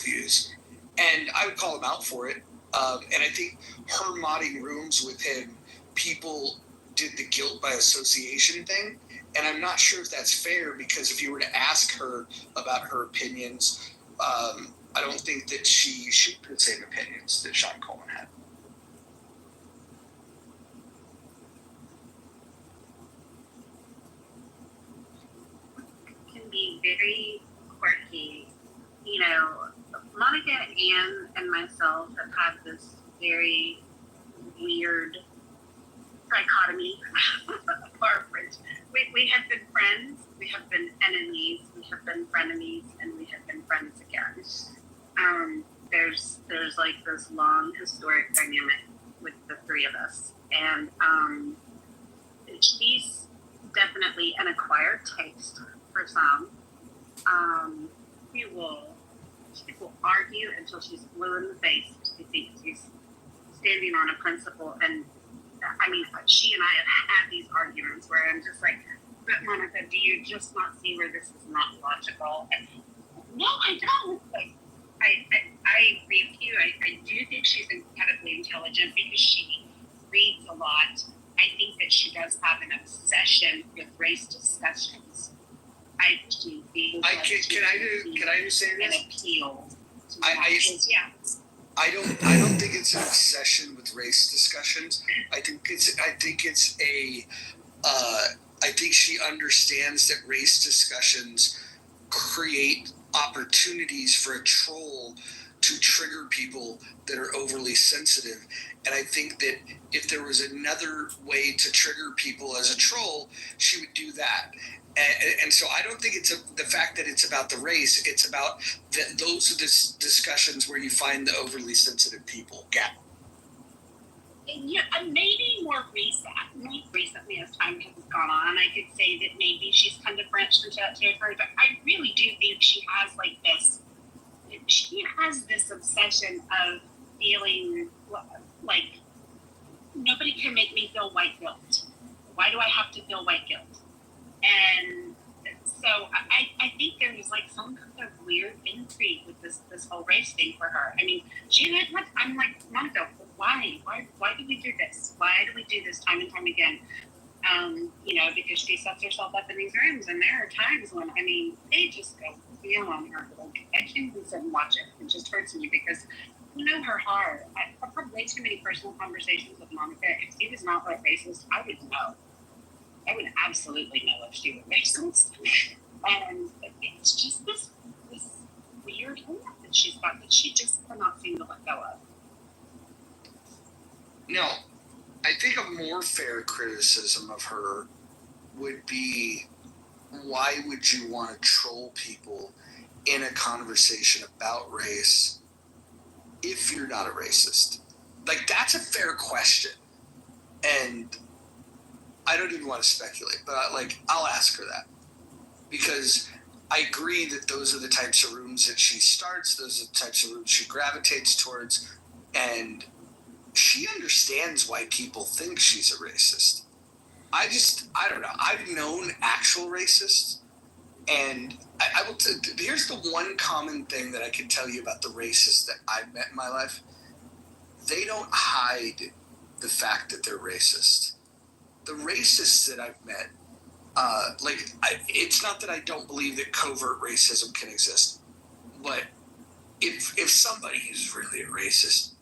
views, and I would call him out for it. And I think her modding rooms with him, people did the guilt by association thing, and I'm not sure if that's fair, because if you were to ask her about her opinions, I don't think that she shared the same opinions that Sean Coleman had. Can be very quirky. You know, Monica, Ann, and myself have had this very weird dichotomy of our friendship. We have been friends, we have been enemies, we have been frenemies, and we have been friends again. There's like this long historic dynamic with the three of us, and she's definitely an acquired taste for some. She will argue until she's blue in the face. She thinks she's standing on a principle, and I mean, she and I have had these arguments where I'm just like, but Monica, do you just not see where this is not logical? And, no, I don't. Like, I agree with you. I do think she's incredibly intelligent because she reads a lot. I think that she does have an obsession with race discussions. Can I just say this? An appeal. I don't think it's an obsession with race discussions. I think she understands that race discussions create opportunities for a troll to trigger people that are overly sensitive. And I think that if there was another way to trigger people as a troll, she would do that. And so I don't think it's the fact that it's about the race. It's about those are the discussions where you find the overly sensitive people. Yeah. Yeah, maybe more recently as time has gone on, I could say that maybe she's kind of branched into that territory. But I really do think she has this obsession of feeling like nobody can make me feel white guilt. Why do I have to feel white guilt? And so I think there was like some kind of weird intrigue with this whole race thing for her. I mean, I'm like, Monica, why do we do this? Why do we do this time and time again? Because she sets herself up in these rooms, and there are times when, I mean, they just go feel on her. Like, I can't even sit and watch it. It just hurts me because you know her heart. I've had way too many personal conversations with Monica. If she was not like racist, I would know. I would absolutely know if she was racist. And it's just this weird hope that she's got that she just cannot seem to let go of. No, I think a more fair criticism of her would be, why would you want to troll people in a conversation about race if you're not a racist? Like, that's a fair question. And I don't even want to speculate, but I'll ask her that, because I agree that those are the types of rooms that she starts. Those are the types of rooms she gravitates towards, and she understands why people think she's a racist. I don't know. I've known actual racists, and I will here's the one common thing that I can tell you about the racists that I've met in my life. They don't hide the fact that they're racist. The racists that I've met, it's not that I don't believe that covert racism can exist, but if somebody is really a racist,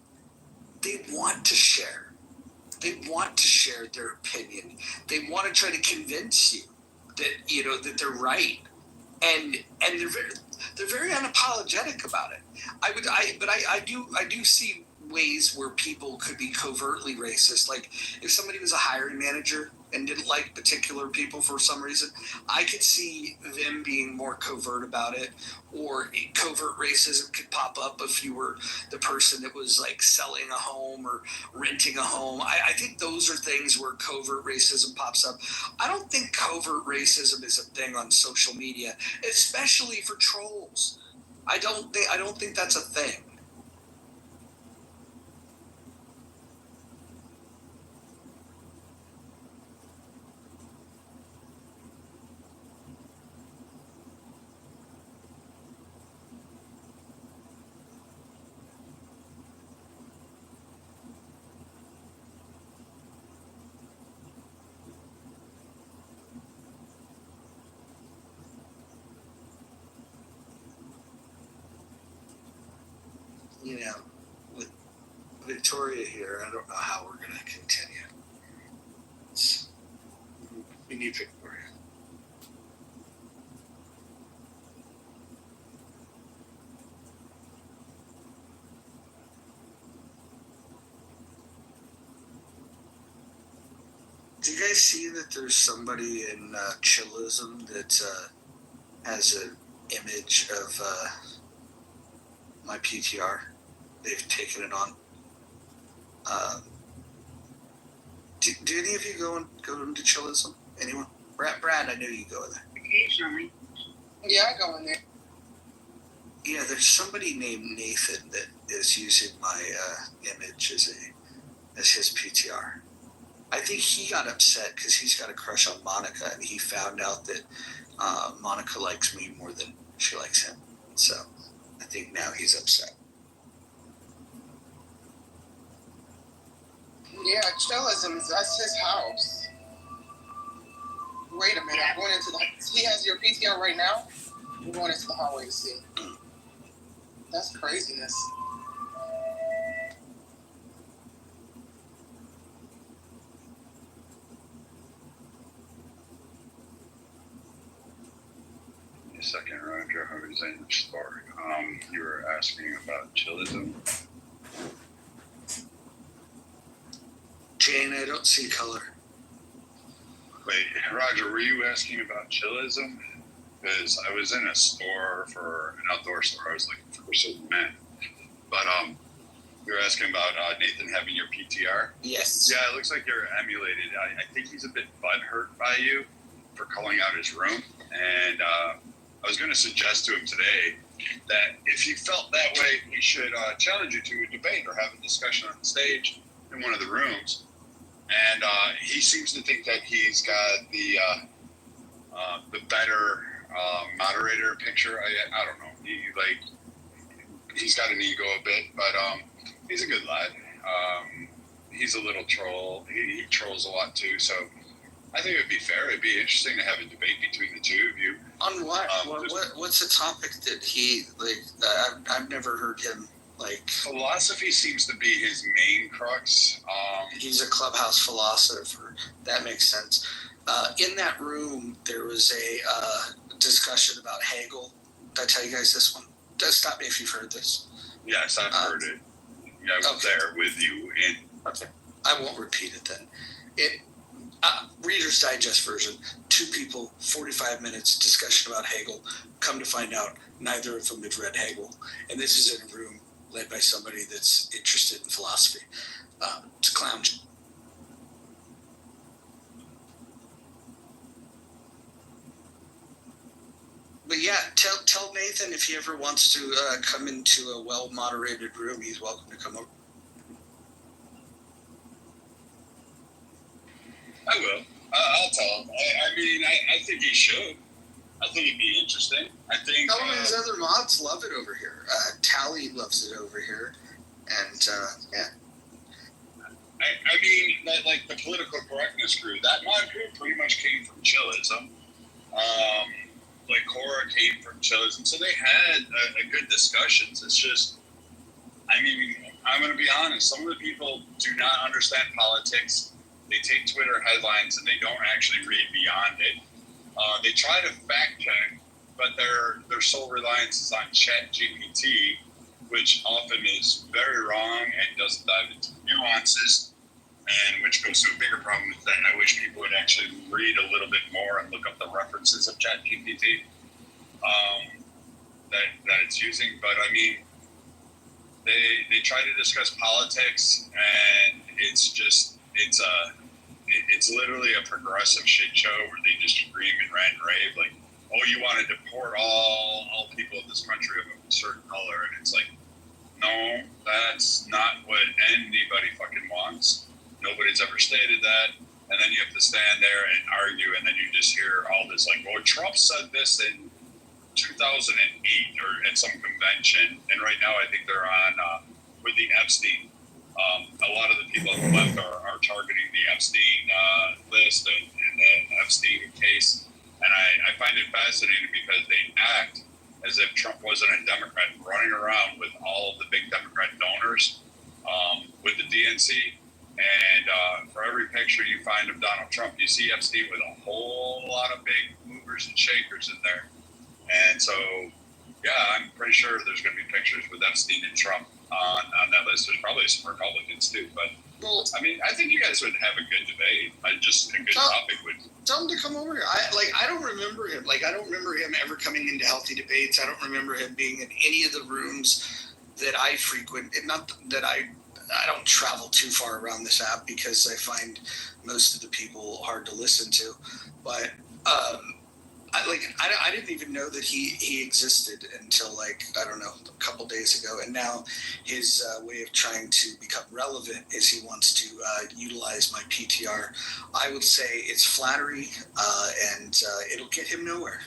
they want to share. They want to share their opinion. They want to try to convince you that that they're right, and they're very unapologetic about it. I do see ways where people could be covertly racist. Like, if somebody was a hiring manager and didn't like particular people for some reason, I could see them being more covert about it. Or covert racism could pop up if you were the person that was like selling a home or renting a home. I think those are things where covert racism pops up. I don't think covert racism is a thing on social media, especially for trolls. I don't think that's a thing. you know, with Victoria here, I don't know how we're going to continue. We need Victoria. Do you guys see that there's somebody in Chillism that has an image of my PTR? They've taken it on. Do any of you go into Chillism? Anyone? Brad, I knew you go there. Occasionally. Yeah, I go in there. Yeah, there's somebody named Nathan that is using my image as his PTR. I think he got upset because he's got a crush on Monica, and he found out that Monica likes me more than she likes him. So I think now he's upset. Yeah, Chillism, that's his house. Wait a minute, I'm going into the... He has your PTR right now? We're going into the hallway to see. That's craziness. Second, Roger, I was in the story. You were asking about Chillism. Jane, I don't see color. Wait, Roger, were you asking about Chillism? Because I was in a store for an outdoor store. I was looking for certain men. But you were asking about Nathan having your PTR? Yes. Yeah, it looks like you're emulated. I think he's a bit butthurt by you for calling out his room. And I was going to suggest to him today that if he felt that way, he should challenge you to a debate or have a discussion on the stage in one of the rooms. And he seems to think that he's got the better moderator picture. I don't know. He's got an ego a bit, but he's a good lad. He's a little troll. He trolls a lot too. So I think it would be fair. It'd be interesting to have a debate between the two of you. On what? What's the topic that he like? I've never heard him like. Philosophy seems to be his main crux. He's a clubhouse philosopher. That makes sense. In that room, there was a discussion about Hegel. Did I tell you guys this one? Stop me if you've heard this. Yes, I've heard it. Yeah, I was there with you. Okay. I won't repeat it then. Reader's Digest version, 2 people, 45 minutes, discussion about Hegel. Come to find out, neither of them had read Hegel. And this is in a room led by somebody that's interested in philosophy. It's a clown. But yeah, tell Nathan if he ever wants to come into a well-moderated room, he's welcome to come over. I will. I'll tell him. I think he should. I think it'd be interesting. I think. Some of his other mods love it over here. Tally loves it over here, and yeah. Like the political correctness crew. That mod crew pretty much came from Chillism. Like Cora came from Chillism, so they had a good discussions. It's just, I'm going to be honest. Some of the people do not understand politics. They take Twitter headlines and they don't actually read beyond it. They try to fact check, but their sole reliance is on ChatGPT, which often is very wrong and doesn't dive into nuances, and which goes to a bigger problem with that. I wish people would actually read a little bit more and look up the references of ChatGPT that it's using. But they try to discuss politics, and it's literally a progressive shit show where they just scream and rant and rave like, oh, you want to deport all people of this country of a certain color, and it's like, no, that's not what anybody fucking wants. Nobody's ever stated that. And then you have to stand there and argue, and then you just hear all this like, well, Trump said this in 2008 or at some convention, and right now I think they're on with the Epstein. A lot of the people on the left are targeting the Epstein list and the Epstein case, and I find it fascinating because they act as if Trump wasn't a Democrat running around with all of the big Democratic DNC, and for every picture you find of Donald Trump, you see Epstein with a whole lot of big movers and shakers in there. And so, yeah, I'm pretty sure there's going to be pictures with Epstein and Trump on that list. There's probably some Republicans too, but I mean, I think you guys would have a good debate. A good topic would. Tell him to come over here. I don't remember him. I don't remember him ever coming into healthy debates. I don't remember him being in any of the rooms that I frequent. And not that I don't travel too far around this app because I find most of the people hard to listen to. But I didn't even know that he existed until a couple days ago. And now his way of trying to become relevant is he wants to utilize my PTR. I would say it's flattery, and it'll get him nowhere.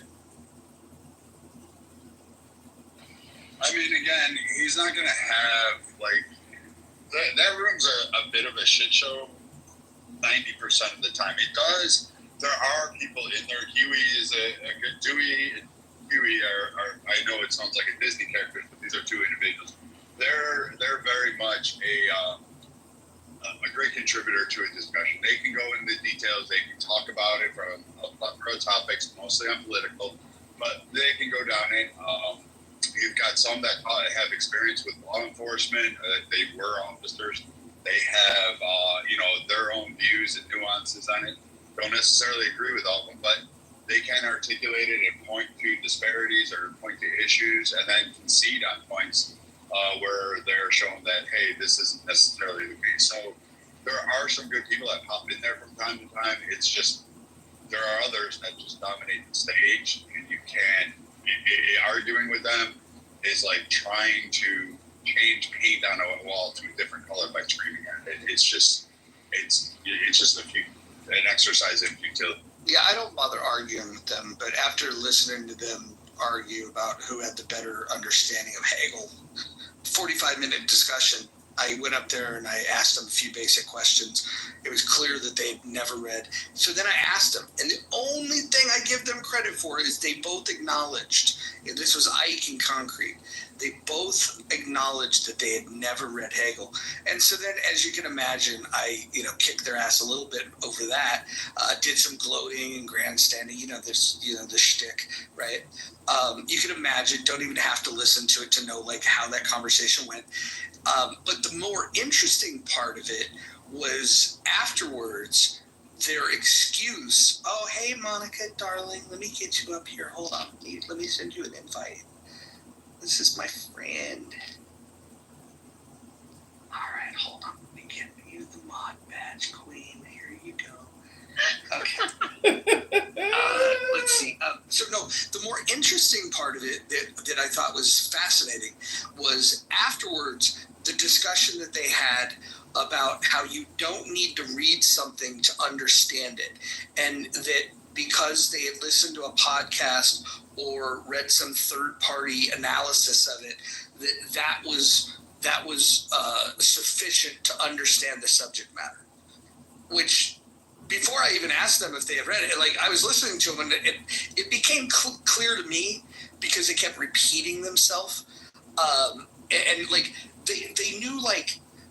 I mean, again, he's not going to have that room's a bit of a shit show 90% of the time. It does. There are people in there. Huey is a good Dewey and Huey are I know it sounds like a Disney character, but these are two individuals. They're very much a great contributor to a discussion. They can go into the details. They can talk about it from topics, mostly on political, but they can go down it. You've got some that have experience with law enforcement. They were officers. They have their own views and nuances on it. Don't necessarily agree with all of them, but they can articulate it and point to disparities or point to issues and then concede on points where they're showing that, hey, this isn't necessarily the case. So there are some good people that pop in there from time to time. It's just there are others that just dominate the stage, and you can't. Arguing with them is like trying to change paint on a wall to a different color by screaming at it. It's just an exercise in futility. Yeah, I don't bother arguing with them, but after listening to them argue about who had the better understanding of Hegel, 45-minute discussion, I went up there and I asked them a few basic questions. It was clear that they had never read. So then I asked them, and the only thing I give them credit for is they both acknowledged, and this was Ike and Concrete, they both acknowledged that they had never read Hegel. And so then, as you can imagine, I, kicked their ass a little bit over that, did some gloating and grandstanding, the shtick, right? You can imagine, don't even have to listen to it to know how that conversation went. But the more interesting part of it was afterwards, their excuse, oh, hey, Monica, darling, let me get you up here. Hold on. Let me send you an invite. This is my friend. All right, hold on. Let me get you the mod badge, queen. Here you go. Okay. Let's see. The more interesting part of it that I thought was fascinating was afterwards the discussion that they had about how you don't need to read something to understand it, and that because they had listened to a podcast or read some third-party analysis of it, that was sufficient to understand the subject matter. Which, before I even asked them if they had read it, I was listening to them, and it became clear to me because they kept repeating themselves,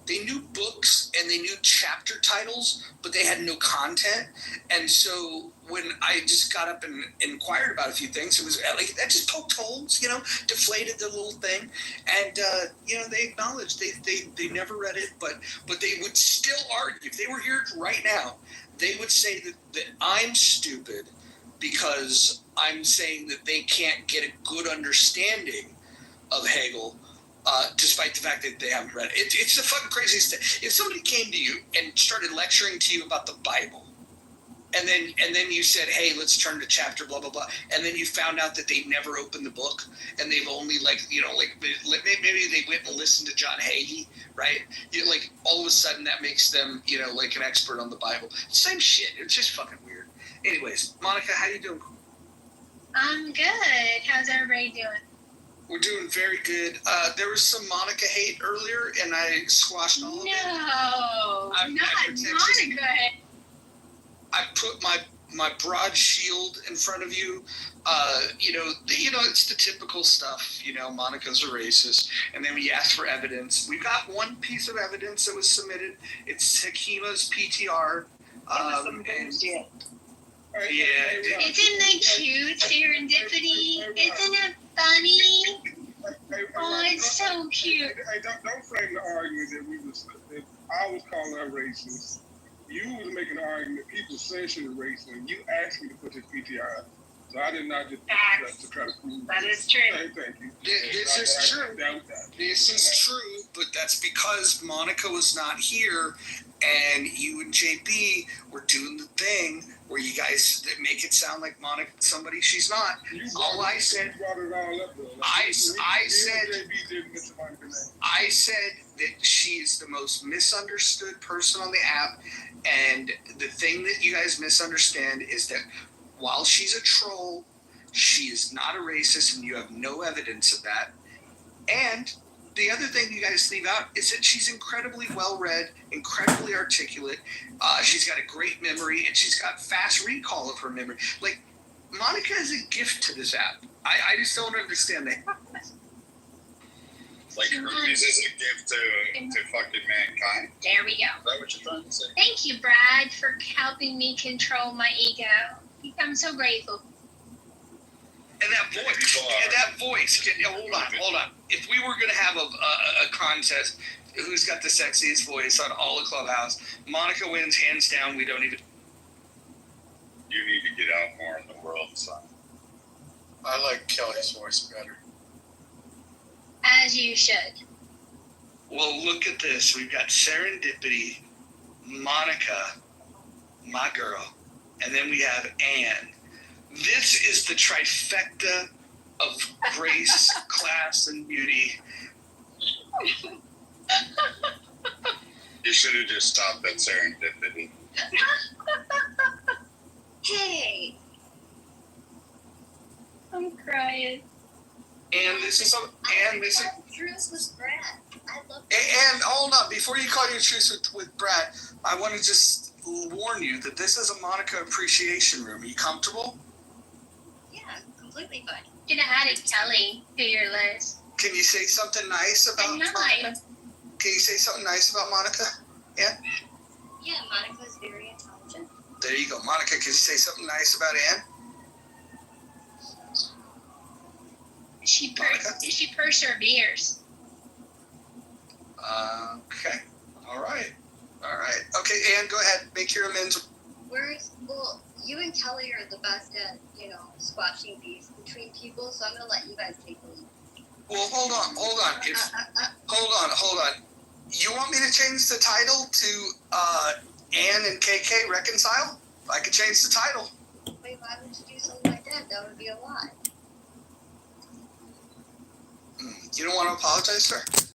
they knew books and they knew chapter titles, but they had no content. And so when I just got up and inquired about a few things, it was that just poked holes, deflated the little thing. And, they acknowledged they never read it, but they would still argue. If they were here right now, they would say that I'm stupid because I'm saying that they can't get a good understanding of Hegel, despite the fact that they haven't read it. It's the fucking craziest thing. If somebody came to you and started lecturing to you about the Bible, and then you said, hey, let's turn to chapter blah blah blah, and then you found out that they never opened the book and they've only maybe they went and listened to John Hagee, right? All of a sudden that makes them an expert on the Bible. Same shit. It's just fucking weird. Anyways, Monica, how you doing? I'm good. How's everybody doing? We're doing very good. There was some Monica hate earlier, and I squashed all of it. No, not Monica. I put my broad shield in front of you. It's the typical stuff. Monica's a racist, and then we ask for evidence. We've got one piece of evidence that was submitted. It's Hakima's PTR. Isn't it cute serendipity? Isn't it funny? Oh, it's so cute. Hey, don't frame the argument that I was calling her racist. You was making an argument people said she was racist, and you asked me to put this PTR up. So I did not just to try to prove That is true. Hey, thank you. This is true. This is true, but that's because Monica was not here, and you and JB were doing the thing where you guys make it sound like Monica somebody she's not. All I said, I said that she is the most misunderstood person on the app, and the thing that you guys misunderstand is that while she's a troll, she is not a racist, and you have no evidence of that. And the other thing you guys leave out is that she's incredibly well-read, incredibly articulate. She's got a great memory, and she's got fast recall of her memory. Like, Monica is a gift to this app. I just don't understand that. Like herpes is a gift to fucking mankind. There we go. Is that what you're trying to say? Thank you, Brad, for helping me control my ego. I'm so grateful. And that voice. Hold on. If we were going to have a contest, who's got the sexiest voice on all of Clubhouse, Monica wins hands down. We don't even. You need to get out more in the world, son. I like Kelly's voice better. As you should. Well, look at this. We've got Serendipity, Monica, my girl, and then we have Anne. This is the trifecta of grace, class, and beauty. You should have just stopped at Serendipity. Hey. I'm crying. And this is Truce with Brad. I love and hold on, before you call your truce with Brad, I want to just warn you that this is a Monica appreciation room. Are you comfortable? Yeah, completely fine. Gonna add a Kelly to your list. Can you say something nice about Monica? Can you say something nice about Monica? Yeah? Yeah, Monica's very intelligent. There you go. Monica, can you say something nice about Anne? She perseveres. Okay. All right. Okay, Anne, go ahead. Make your amends. Well, you and Kelly are the best at, squashing beefs between people, so I'm going to let you guys take the lead. Well, hold on. Hold on. You want me to change the title to Anne and KK reconcile? I could change the title. Wait, why would you do something like that? That would be a lot. You don't want to apologize, sir?